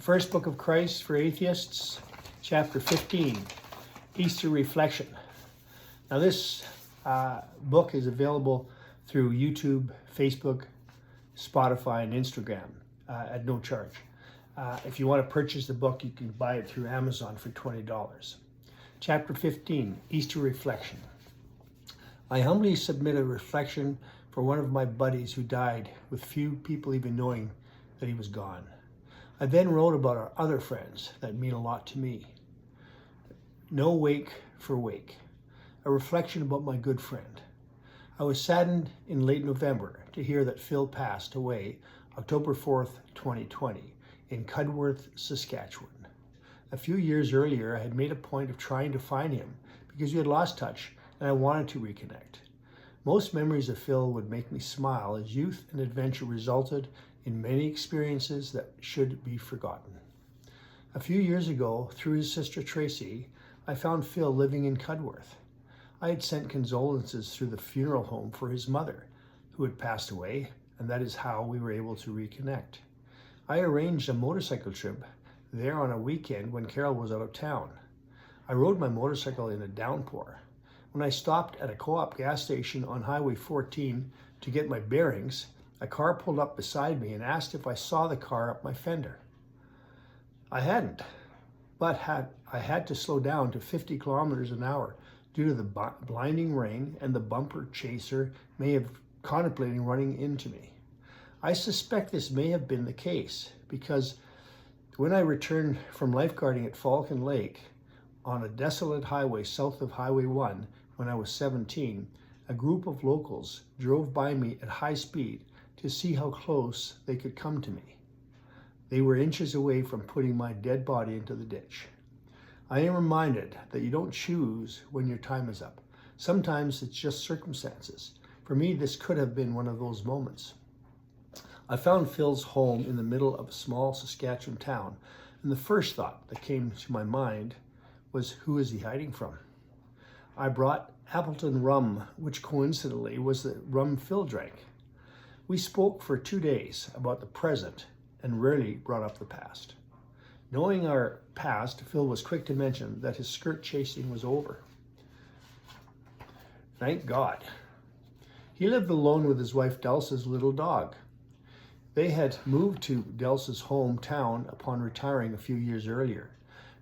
The First Book of Christ for Atheists, chapter 15, Easter Reflection. Now this book is available through YouTube, Facebook, Spotify, and Instagram at no charge. If you want to purchase the book, you can buy it through Amazon for $20. Chapter 15, Easter Reflection. I humbly submit a reflection for one of my buddies who died with few people even knowing that he was gone. I then wrote about our other friends that mean a lot to me. No wake for wake. A reflection about my good friend. I was saddened in late November to hear that Phil passed away October 4th, 2020 in Cudworth, Saskatchewan. A few years earlier, I had made a point of trying to find him because we had lost touch and I wanted to reconnect. Most memories of Phil would make me smile as youth and adventure resulted in many experiences that should be forgotten. A few years ago, through his sister Tracy, I found Phil living in Cudworth. I had sent condolences through the funeral home for his mother, who had passed away, and that is how we were able to reconnect. I arranged a motorcycle trip there on a weekend when Carol was out of town. I rode my motorcycle in a downpour. When I stopped at a co-op gas station on Highway 14 to get my bearings, a car pulled up beside me and asked if I saw the car up my fender. I hadn't, but I had to slow down to 50 kilometers an hour due to the blinding rain, and the bumper chaser may have contemplating running into me. I suspect this may have been the case because when I returned from lifeguarding at Falcon Lake on a desolate highway south of Highway 1 when I was 17, a group of locals drove by me at high speed to see how close they could come to me. They were inches away from putting my dead body into the ditch. I am reminded that you don't choose when your time is up. Sometimes it's just circumstances. For me, this could have been one of those moments. I found Phil's home in the middle of a small Saskatchewan town, and the first thought that came to my mind was, who is he hiding from? I brought Appleton rum, which coincidentally was the rum Phil drank. We spoke for 2 days about the present and rarely brought up the past. Knowing our past, Phil was quick to mention that his skirt chasing was over. Thank God. He lived alone with his wife Delsa's little dog. They had moved to Delsa's hometown upon retiring a few years earlier.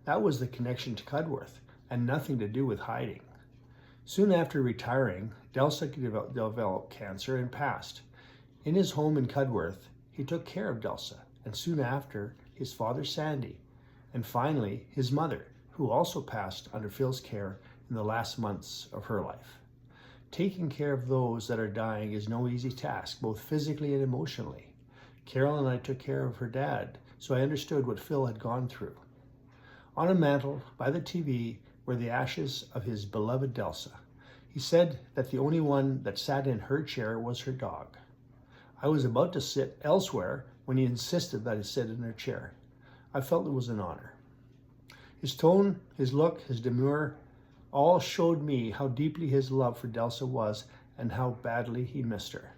That was the connection to Cudworth and nothing to do with hiding. Soon after retiring, Delsa developed cancer and passed. In his home in Cudworth, he took care of Delsa, and soon after, his father Sandy, and finally his mother, who also passed under Phil's care in the last months of her life. Taking care of those that are dying is no easy task, both physically and emotionally. Carol and I took care of her dad, so I understood what Phil had gone through. On a mantel by the TV were the ashes of his beloved Delsa. He said that the only one that sat in her chair was her dog. I was about to sit elsewhere when he insisted that I sit in her chair. I felt it was an honor. His tone, his look, his demeanor, all showed me how deeply his love for Delsa was and how badly he missed her.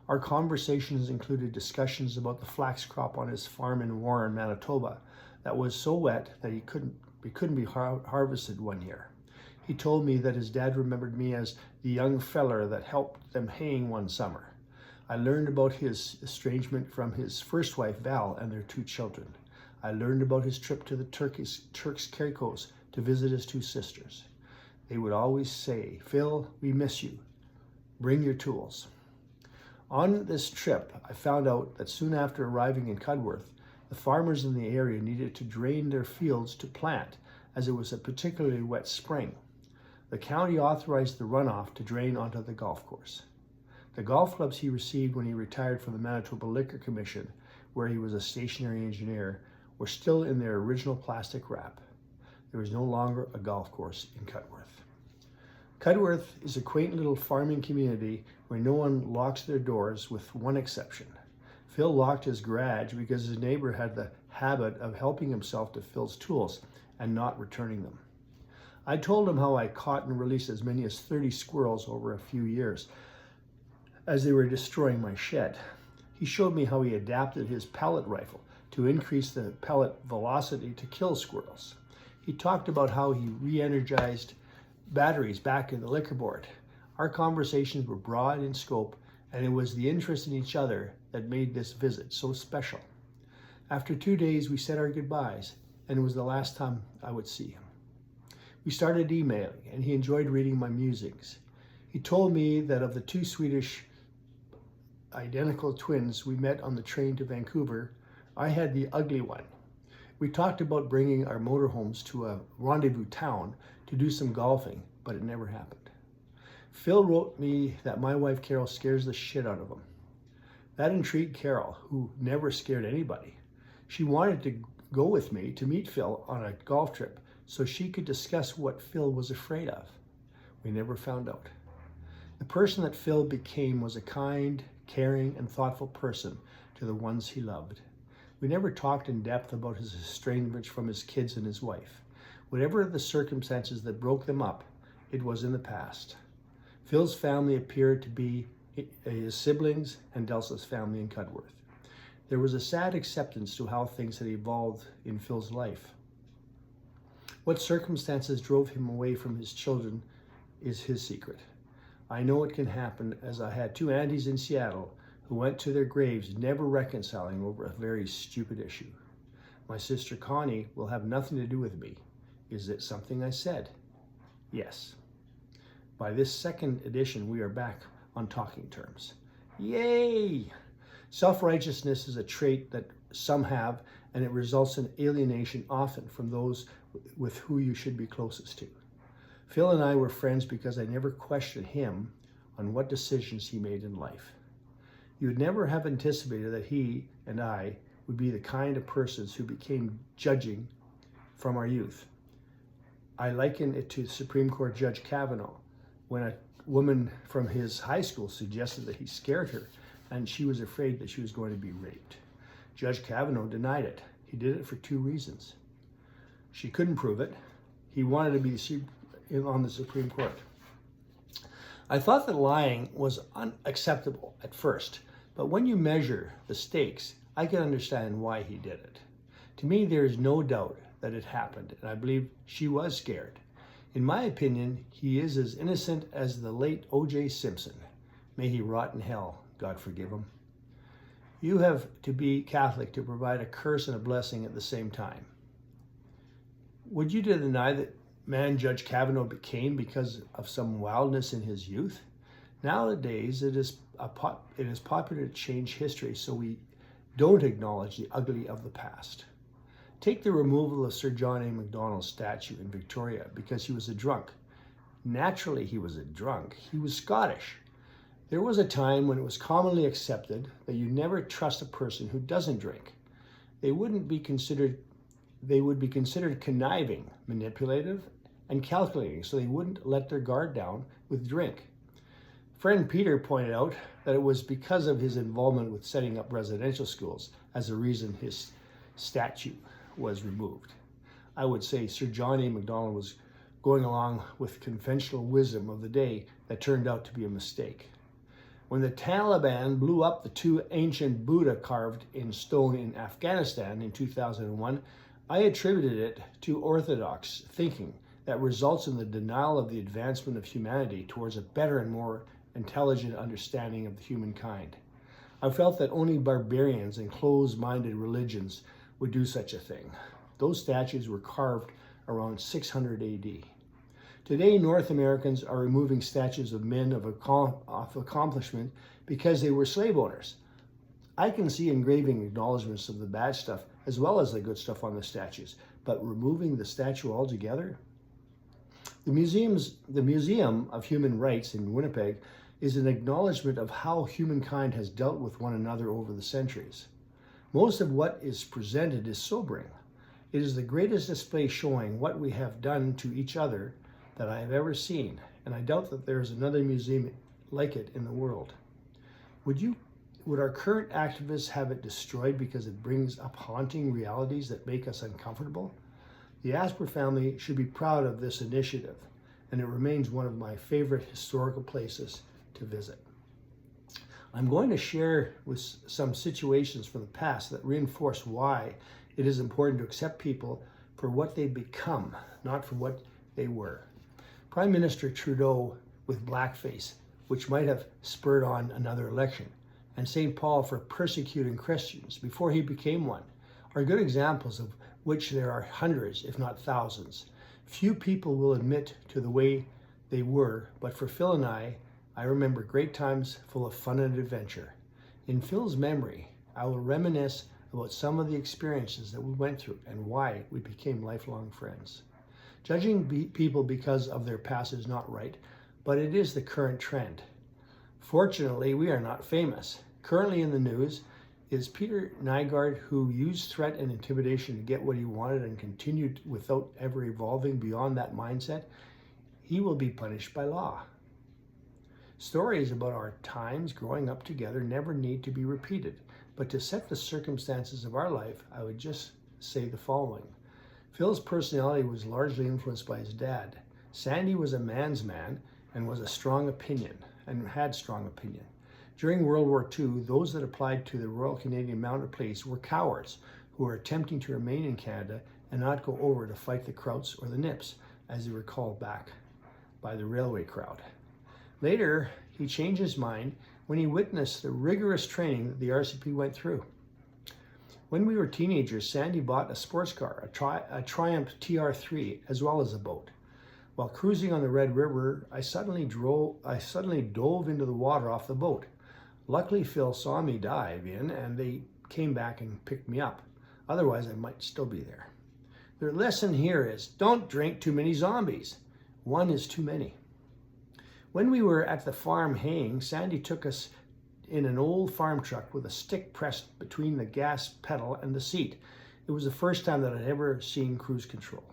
Our conversations included discussions about the flax crop on his farm in Warren, Manitoba, that was so wet that it couldn't be harvested one year. He told me that his dad remembered me as the young feller that helped them haying one summer. I learned about his estrangement from his first wife, Val, and their 2 children. I learned about his trip to the Turks Caicos to visit his 2 sisters. They would always say, "Phil, we miss you. Bring your tools." On this trip, I found out that soon after arriving in Cudworth, the farmers in the area needed to drain their fields to plant, as it was a particularly wet spring. The county authorized the runoff to drain onto the golf course. The golf clubs he received when he retired from the Manitoba Liquor Commission, where he was a stationary engineer, were still in their original plastic wrap. There was no longer a golf course in Cudworth. Cudworth is a quaint little farming community where no one locks their doors, with one exception. Phil locked his garage because his neighbor had the habit of helping himself to Phil's tools and not returning them. I told him how I caught and released as many as 30 squirrels over a few years as they were destroying my shed. He showed me how he adapted his pellet rifle to increase the pellet velocity to kill squirrels. He talked about how he re-energized batteries back in the liquor board. Our conversations were broad in scope, and it was the interest in each other that made this visit so special. After 2 days, we said our goodbyes, and it was the last time I would see him. We started emailing, and he enjoyed reading my musings. He told me that of the 2 Swedish identical twins we met on the train to Vancouver, I had the ugly one. We talked about bringing our motorhomes to a rendezvous town to do some golfing, but it never happened. Phil wrote me that my wife Carol scares the shit out of him. That intrigued Carol, who never scared anybody. She wanted to go with me to meet Phil on a golf trip so she could discuss what Phil was afraid of. We never found out. The person that Phil became was a kind, caring, and thoughtful person to the ones he loved. We never talked in depth about his estrangement from his kids and his wife. Whatever the circumstances that broke them up, it was in the past. Phil's family appeared to be his siblings and Delsa's family in Cudworth. There was a sad acceptance to how things had evolved in Phil's life. What circumstances drove him away from his children is his secret. I know it can happen, as I had 2 aunties in Seattle who went to their graves never reconciling over a very stupid issue. My sister Connie will have nothing to do with me. Is it something I said? Yes. By this second edition, we are back on talking terms. Yay! Self-righteousness is a trait that some have, and it results in alienation often from those with who you should be closest to. Phil and I were friends because I never questioned him on what decisions he made in life. You would never have anticipated that he and I would be the kind of persons who became judging from our youth. I liken it to Supreme Court Judge Kavanaugh, when a woman from his high school suggested that he scared her and she was afraid that she was going to be raped. Judge Kavanaugh denied it. He did it for 2 reasons. She couldn't prove it. He wanted to be on the Supreme Court. I thought that lying was unacceptable at first, but when you measure the stakes, I can understand why he did it. To me, there is no doubt that it happened, and I believe she was scared. In my opinion, he is as innocent as the late O.J. Simpson. May he rot in hell, God forgive him. You have to be Catholic to provide a curse and a blessing at the same time. Would you deny that man Judge Kavanaugh became because of some wildness in his youth? Nowadays, it is popular to change history so we don't acknowledge the ugly of the past. Take the removal of Sir John A. Macdonald's statue in Victoria because he was a drunk. Naturally, he was a drunk. He was Scottish. There was a time when it was commonly accepted that you never trust a person who doesn't drink. They would be considered conniving, manipulative, and calculating, so they wouldn't let their guard down with drink. Friend Peter pointed out that it was because of his involvement with setting up residential schools as a reason his statue was removed. I would say Sir John A. Macdonald was going along with conventional wisdom of the day that turned out to be a mistake. When the Taliban blew up the 2 ancient Buddha carved in stone in Afghanistan in 2001, I attributed it to orthodox thinking that results in the denial of the advancement of humanity towards a better and more intelligent understanding of the humankind. I felt that only barbarians and closed-minded religions would do such a thing. Those statues were carved around 600 AD. Today, North Americans are removing statues of men of accomplishment because they were slave owners. I can see engraving acknowledgments of the bad stuff as well as the good stuff on the statues, but removing the statue altogether? The Museum of Human Rights in Winnipeg is an acknowledgement of how humankind has dealt with one another over the centuries. Most of what is presented is sobering. It is the greatest display showing what we have done to each other that I have ever seen, and I doubt that there is another museum like it in the world. Would our current activists have it destroyed because it brings up haunting realities that make us uncomfortable? The Asper family should be proud of this initiative, and it remains one of my favorite historical places to visit. I'm going to share with some situations from the past that reinforce why it is important to accept people for what they become, not for what they were. Prime Minister Trudeau with blackface, which might have spurred on another election, and St. Paul for persecuting Christians before he became one, are good examples of which there are hundreds, if not thousands. Few people will admit to the way they were, but for Phil and I remember great times full of fun and adventure. In Phil's memory, I will reminisce about some of the experiences that we went through and why we became lifelong friends. Judging people because of their past is not right, but it is the current trend. Fortunately, we are not famous. Currently in the news is Peter Nygaard, who used threat and intimidation to get what he wanted and continued without ever evolving beyond that mindset. He will be punished by law. Stories about our times growing up together never need to be repeated, but to set the circumstances of our life, I would just say the following. Phil's personality was largely influenced by his dad. Sandy was a man's man and was a strong opinion, and had strong opinion. During World War II, those that applied to the Royal Canadian Mounted Police were cowards who were attempting to remain in Canada and not go over to fight the Krauts or the Nips, as they were called back by the railway crowd. Later, he changed his mind when he witnessed the rigorous training that the RCP went through. When we were teenagers, Sandy bought a sports car, a Triumph TR3, as well as a boat. While cruising on the Red River, I suddenly dove into the water off the boat. Luckily, Phil saw me dive in and they came back and picked me up. Otherwise, I might still be there. The lesson here is don't drink too many zombies. One is too many. When we were at the farm haying, Sandy took us in an old farm truck with a stick pressed between the gas pedal and the seat. It was the first time that I'd ever seen cruise control.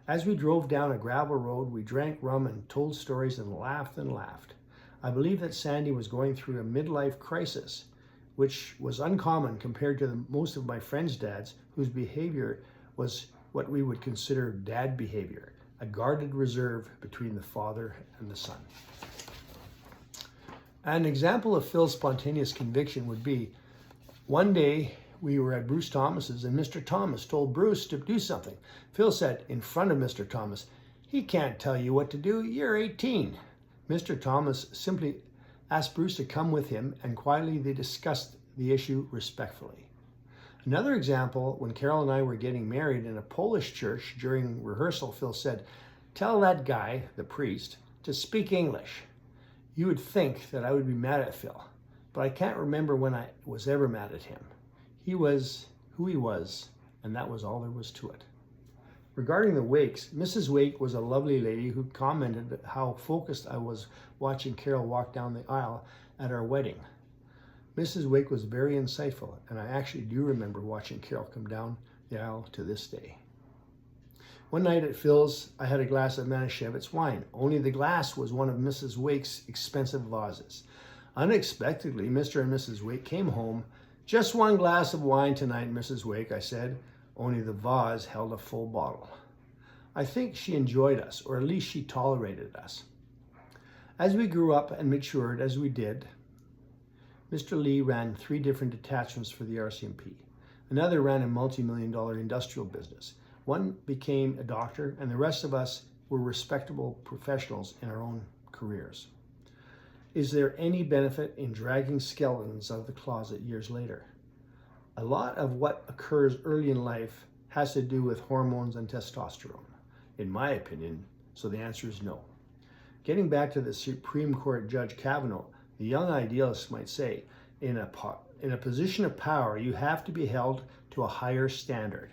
As we drove down a gravel road, we drank rum and told stories and laughed and laughed. I believe that Sandy was going through a midlife crisis, which was uncommon compared to most of my friends' dads, whose behavior was what we would consider dad behavior, a guarded reserve between the father and the son. An example of Phil's spontaneous conviction would be, one day we were at Bruce Thomas's and Mr. Thomas told Bruce to do something. Phil said in front of Mr. Thomas, "He can't tell you what to do, you're 18. Mr. Thomas simply asked Bruce to come with him and quietly they discussed the issue respectfully. Another example, when Carol and I were getting married in a Polish church during rehearsal, Phil said, "Tell that guy, the priest, to speak English." You would think that I would be mad at Phil, but I can't remember when I was ever mad at him. He was who he was, and that was all there was to it. Regarding the Wakes, Mrs. Wake was a lovely lady who commented how focused I was watching Carol walk down the aisle at our wedding. Mrs. Wake was very insightful, and I actually do remember watching Carol come down the aisle to this day. One night at Phil's, I had a glass of Manischewitz wine. Only the glass was one of Mrs. Wake's expensive vases. Unexpectedly, Mr. and Mrs. Wake came home. "Just one glass of wine tonight, Mrs. Wake," I said. Only the vase held a full bottle. I think she enjoyed us, or at least she tolerated us. As we grew up and matured, as we did, Mr. Lee ran 3 different detachments for the RCMP. Another ran a multi-million-dollar industrial business. One became a doctor, and the rest of us were respectable professionals in our own careers. Is there any benefit in dragging skeletons out of the closet years later? A lot of what occurs early in life has to do with hormones and testosterone, in my opinion, so the answer is no. Getting back to the Supreme Court Judge Kavanaugh, the young idealist might say, in a position of power, you have to be held to a higher standard.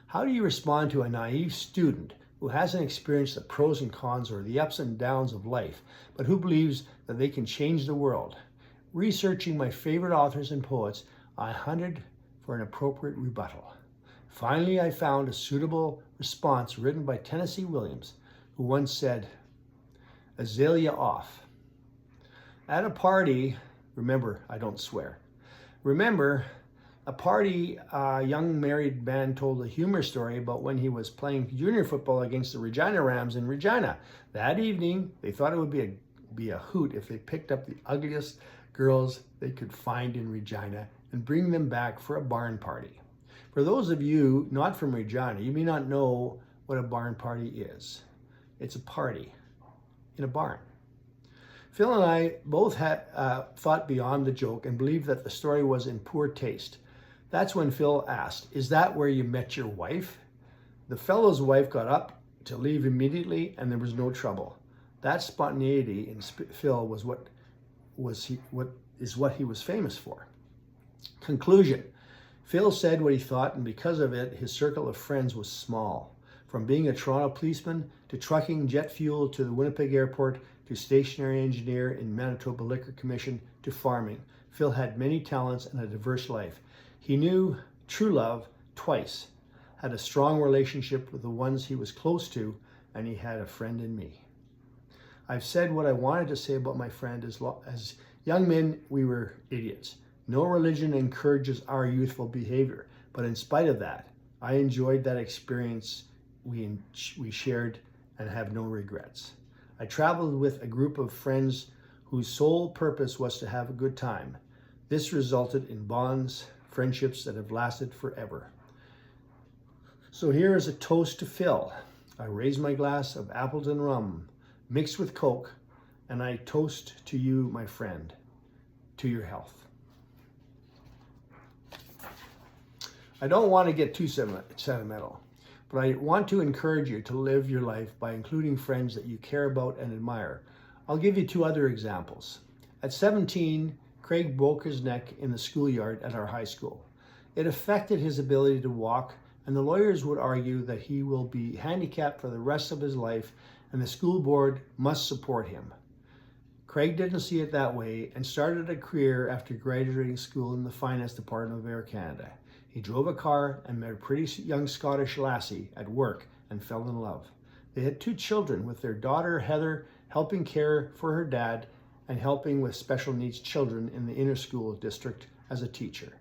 How do you respond to a naive student who hasn't experienced the pros and cons or the ups and downs of life, but who believes that they can change the world? Researching my favorite authors and poets, I hunted for an appropriate rebuttal. Finally, I found a suitable response written by Tennessee Williams, who once said, "Azalea off." At a party, remember, I don't swear. Remember, a party, a young married man told a humor story about when he was playing junior football against the Regina Rams in Regina. That evening, they thought it would be a hoot if they picked up the ugliest girls they could find in Regina and bring them back for a barn party. For those of you not from Regina, you may not know what a barn party is. It's a party in a barn. Phil and I both had thought beyond the joke and believed that the story was in poor taste. That's when Phil asked, "Is that where you met your wife?" The fellow's wife got up to leave immediately, and there was no trouble. That spontaneity in Phil was what he was famous for. Conclusion: Phil said what he thought, and because of it, his circle of friends was small. From being a Toronto policeman to trucking jet fuel to the Winnipeg airport to stationary engineer in Manitoba Liquor Commission to farming, Phil had many talents and a diverse life. He knew true love twice, had a strong relationship with the ones he was close to, and he had a friend in me. I've said what I wanted to say about my friend. As young men, we were idiots. No religion encourages our youthful behavior, but in spite of that, I enjoyed that experience we shared and have no regrets. I traveled with a group of friends whose sole purpose was to have a good time. This resulted in bonds, friendships that have lasted forever. So here is a toast to Phil. I raise my glass of Appleton rum mixed with Coke, and I toast to you, my friend, to your health. I don't want to get too sentimental, but I want to encourage you to live your life by including friends that you care about and admire. I'll give you two other examples. At 17, Craig broke his neck in the schoolyard at our high school. It affected his ability to walk, and the lawyers would argue that he will be handicapped for the rest of his life and the school board must support him. Craig didn't see it that way and started a career after graduating school in the finance department of Air Canada. He drove a car and met a pretty young Scottish lassie at work and fell in love. They had 2 children, with their daughter Heather helping care for her dad and helping with special needs children in the inner school district as a teacher.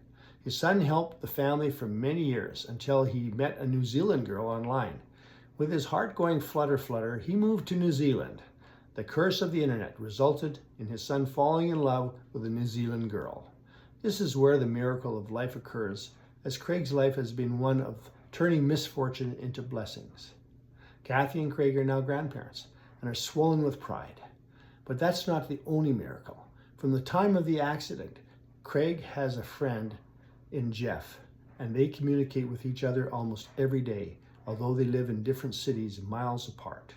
His son helped the family for many years until he met a New Zealand girl online. With his heart going flutter, he moved to New Zealand. The curse of the internet resulted in his son falling in love with a New Zealand girl. This is where the miracle of life occurs, as Craig's life has been one of turning misfortune into blessings. Kathy and Craig are now grandparents and are swollen with pride. But that's not the only miracle. From the time of the accident, Craig has a friend in Jeff, and they communicate with each other almost every day, although they live in different cities miles apart.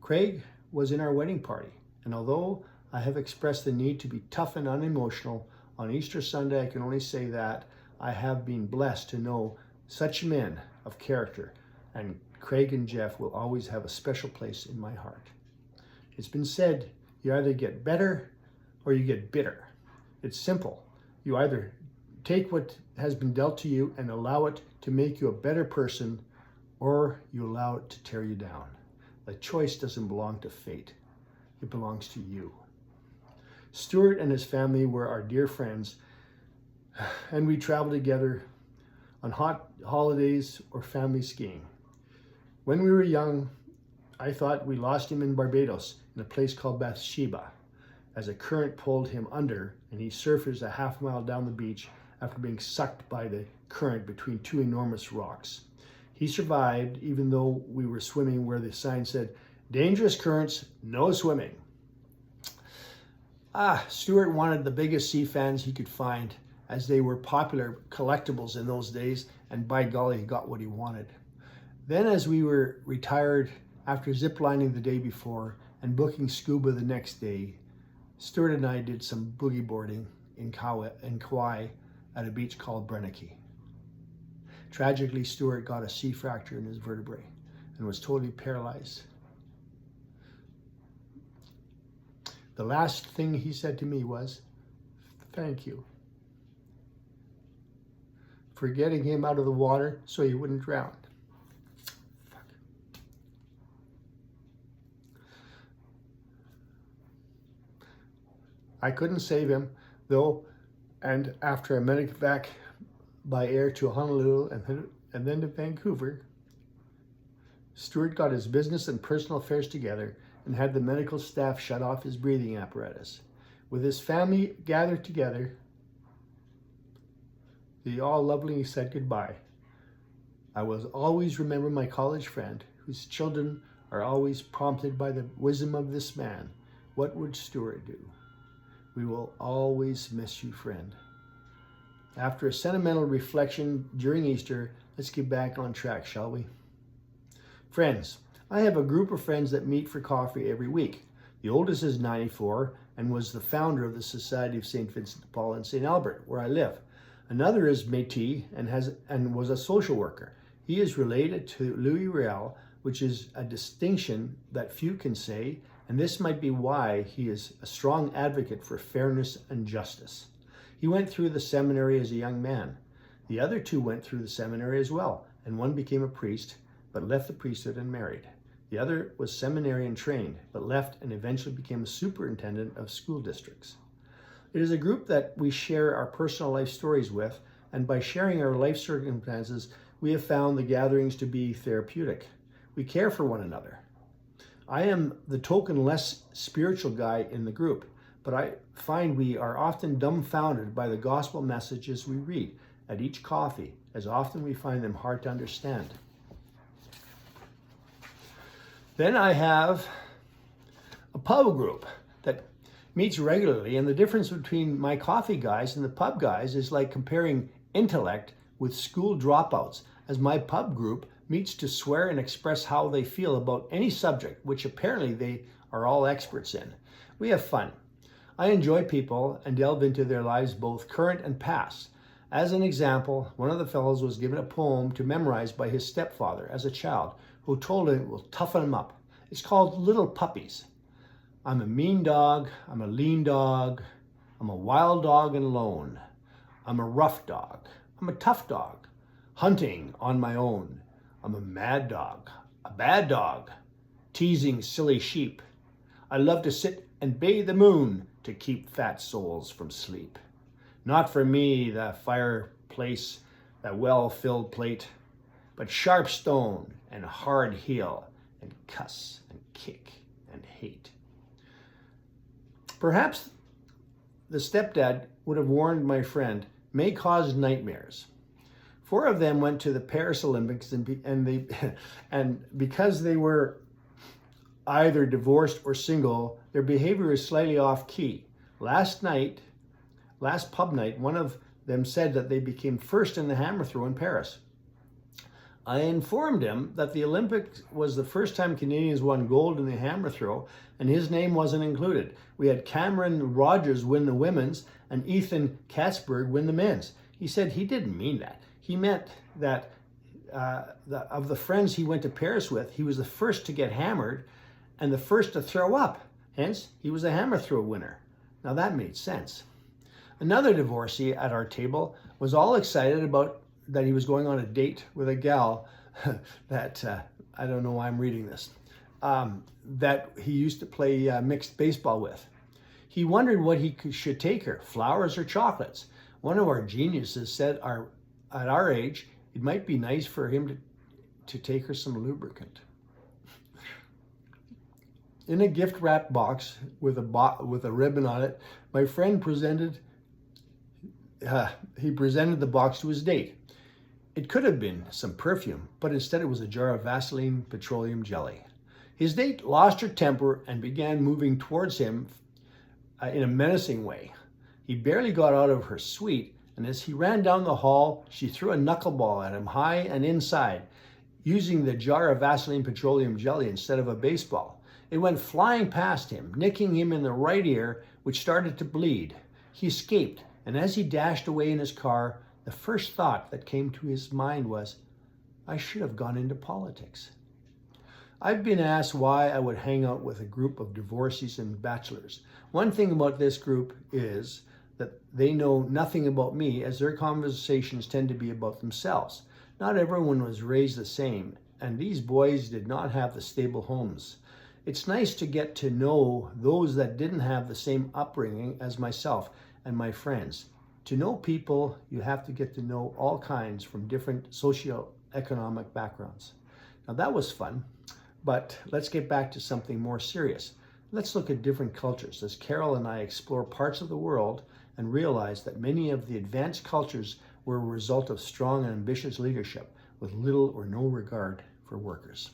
Craig was in our wedding party, and although I have expressed the need to be tough and unemotional, on Easter Sunday I can only say that I have been blessed to know such men of character, and Craig and Jeff will always have a special place in my heart. It's been said, you either get better or you get bitter. It's simple. You either take what has been dealt to you and allow it to make you a better person, or you allow it to tear you down. The choice doesn't belong to fate. It belongs to you. Stuart and his family were our dear friends, and we traveled together on hot holidays or family skiing. When we were young, I thought we lost him in Barbados in a place called Bathsheba, as a current pulled him under and he surfaced a half mile down the beach after being sucked by the current between 2 enormous rocks. He survived, even though we were swimming where the sign said, "Dangerous currents, no swimming." Stuart wanted the biggest sea fans he could find, as they were popular collectibles in those days, and by golly, he got what he wanted. Then as we were retired after ziplining the day before and booking scuba the next day, Stuart and I did some boogie boarding in Kauai at a beach called Breneke. Tragically, Stuart got a C fracture in his vertebrae and was totally paralyzed. The last thing he said to me was, "Thank you for getting him out of the water so he wouldn't drown." I couldn't save him, though, and after a medevac by air to Honolulu and then to Vancouver, Stuart got his business and personal affairs together and had the medical staff shut off his breathing apparatus. With his family gathered together, they all lovingly said goodbye. I will always remember my college friend, whose children are always prompted by the wisdom of this man. What would Stuart do? We will always miss you, friend. After a sentimental reflection during Easter, let's get back on track, shall we? Friends, I have a group of friends that meet for coffee every week. The oldest is 94 and was the founder of the Society of St. Vincent de Paul in St. Albert, where I live. Another is Métis and was a social worker. He is related to Louis Riel, which is a distinction that few can say, and this might be why he is a strong advocate for fairness and justice. He went through the seminary as a young man. The other two went through the seminary as well, and one became a priest, but left the priesthood and married. The other was seminarian trained, but left and eventually became a superintendent of school districts. It is a group that we share our personal life stories with, and by sharing our life circumstances, we have found the gatherings to be therapeutic. We care for one another. I am the token less spiritual guy in the group, but I find we are often dumbfounded by the gospel messages we read at each coffee, as often we find them hard to understand. Then I have a pub group that meets regularly, and the difference between my coffee guys and the pub guys is like comparing intellect with school dropouts, as my pub group meets to swear and express how they feel about any subject, which apparently they are all experts in. We have fun. I enjoy people and delve into their lives, both current and past. As an example, one of the fellows was given a poem to memorize by his stepfather as a child, who told him it will toughen him up. It's called Little Puppies. I'm a mean dog, I'm a lean dog, I'm a wild dog and alone. I'm a rough dog, I'm a tough dog, hunting on my own. I'm a mad dog, a bad dog, teasing silly sheep. I love to sit and bathe the moon to keep fat souls from sleep. Not for me the fireplace, that well-filled plate, but sharp stone and hard heel and cuss and kick and hate. Perhaps the stepdad would have warned my friend, may cause nightmares. 4 of them went to the Paris Olympics and because they were either divorced or single, their behavior is slightly off key. Last pub night, one of them said that they became first in the hammer throw in Paris. I informed him that the Olympics was the first time Canadians won gold in the hammer throw, and his name wasn't included. We had Cameron Rogers win the women's and Ethan Katzberg win the men's. He said he didn't mean that. He meant that of the friends he went to Paris with, he was the first to get hammered and the first to throw up. Hence, he was a hammer throw winner. Now that made sense. Another divorcee at our table was all excited about that he was going on a date with a gal that, I don't know why I'm reading this, that he used to play mixed baseball with. He wondered what he should take her, flowers or chocolates. One of our geniuses said at our age, it might be nice for him to take her some lubricant. In a gift wrap box with a ribbon on it, my friend presented the box to his date. It could have been some perfume, but instead it was a jar of Vaseline petroleum jelly. His date lost her temper and began moving towards him in a menacing way. He barely got out of her suite, and as he ran down the hall, she threw a knuckleball at him high and inside, using the jar of Vaseline petroleum jelly instead of a baseball. It went flying past him, nicking him in the right ear, which started to bleed. He escaped, and as he dashed away in his car, the first thought that came to his mind was, I should have gone into politics. I've been asked why I would hang out with a group of divorcees and bachelors. One thing about this group is that they know nothing about me, as their conversations tend to be about themselves. Not everyone was raised the same, and these boys did not have the stable homes. It's nice to get to know those that didn't have the same upbringing as myself and my friends. To know people, you have to get to know all kinds from different socioeconomic backgrounds. Now that was fun, but let's get back to something more serious. Let's look at different cultures as Carol and I explore parts of the world and realize that many of the advanced cultures were a result of strong and ambitious leadership with little or no regard for workers.